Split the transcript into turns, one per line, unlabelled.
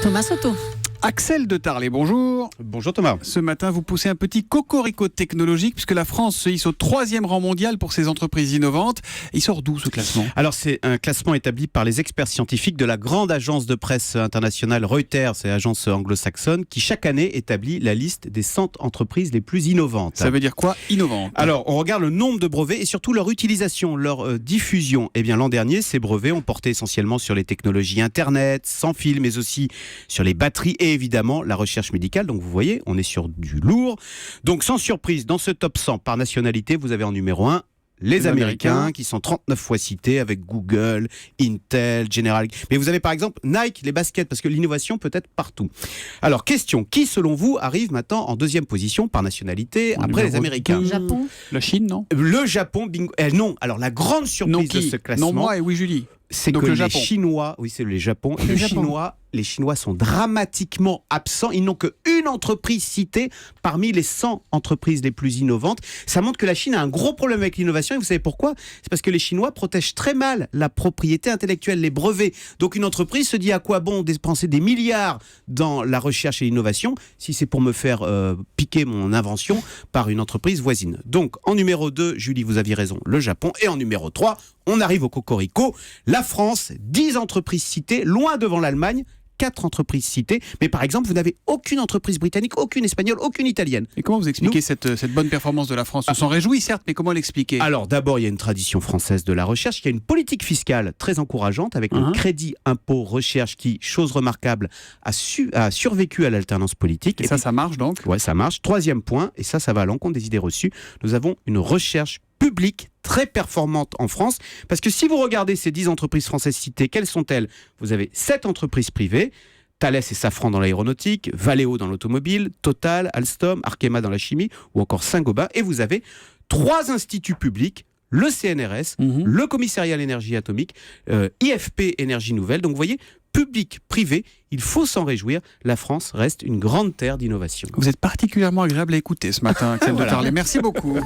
Thomas Soto.
Axel de Tarlet, bonjour.
Bonjour Thomas.
Ce matin, vous poussez un petit cocorico technologique puisque la France se hisse au 3e rang mondial pour ses entreprises innovantes. Il sort d'où ce classement ?
Alors c'est un classement établi par les experts scientifiques de la grande agence de presse internationale Reuters, c'est l'agence anglo-saxonne, qui chaque année établit la liste des 100 entreprises les plus innovantes.
Ça veut dire quoi, innovante ?
Alors on regarde le nombre de brevets et surtout leur utilisation, leur diffusion. Eh bien l'an dernier, ces brevets ont porté essentiellement sur les technologies Internet, sans fil, mais aussi sur les batteries et évidemment la recherche médicale. Donc vous voyez, on est sur du lourd. Donc sans surprise, dans ce top 100 par nationalité, vous avez en numéro 1 les Américains qui sont 39 fois cités avec Google, Intel, General. Mais vous avez par exemple Nike, les baskets, parce que l'innovation peut être partout. Alors question, qui selon vous arrive maintenant en 2e position par nationalité après les Américains ?
Le Japon.
La Chine, non ?
Le Japon, bingo. Non, alors la grande surprise de ce classement...
Non, moi et oui, Julie.
C'est
donc
que
le
les
Japon.
Chinois, oui c'est le Japon, les Chinois sont dramatiquement absents. Ils n'ont qu'une entreprise citée parmi les 100 entreprises les plus innovantes. Ça montre que la Chine a un gros problème avec l'innovation. Et vous savez pourquoi ? C'est parce que les Chinois protègent très mal la propriété intellectuelle, les brevets. Donc une entreprise se dit à quoi bon dépenser des milliards dans la recherche et l'innovation si c'est pour me faire piquer mon invention par une entreprise voisine. Donc en numéro 2, Julie, vous aviez raison, le Japon. Et en numéro 3, on arrive au cocorico, la France, 10 entreprises citées, loin devant l'Allemagne, 4 entreprises citées. Mais par exemple, vous n'avez aucune entreprise britannique, aucune espagnole, aucune italienne.
Et comment vous expliquez cette bonne performance de la France ? On s'en réjouit certes, mais comment l'expliquer ?
Alors d'abord, il y a une tradition française de la recherche, il y a une politique fiscale très encourageante avec le crédit impôt recherche qui, chose remarquable, a survécu à l'alternance politique.
Et ça marche donc ?
Ouais, ça marche. 3e point, et ça va à l'encontre des idées reçues, nous avons une recherche publique très performante en France, parce que si vous regardez ces 10 entreprises françaises citées, quelles sont-elles ? Vous avez 7 entreprises privées, Thales et Safran dans l'aéronautique, Valeo dans l'automobile, Total, Alstom, Arkema dans la chimie, ou encore Saint-Gobain, et vous avez 3 instituts publics, le CNRS, le Commissariat à l'énergie atomique, IFP Énergie Nouvelle. Donc vous voyez, public, privé, il faut s'en réjouir, la France reste une grande terre d'innovation.
Vous êtes particulièrement agréable à écouter ce matin, Axel de Tarlet. Merci beaucoup.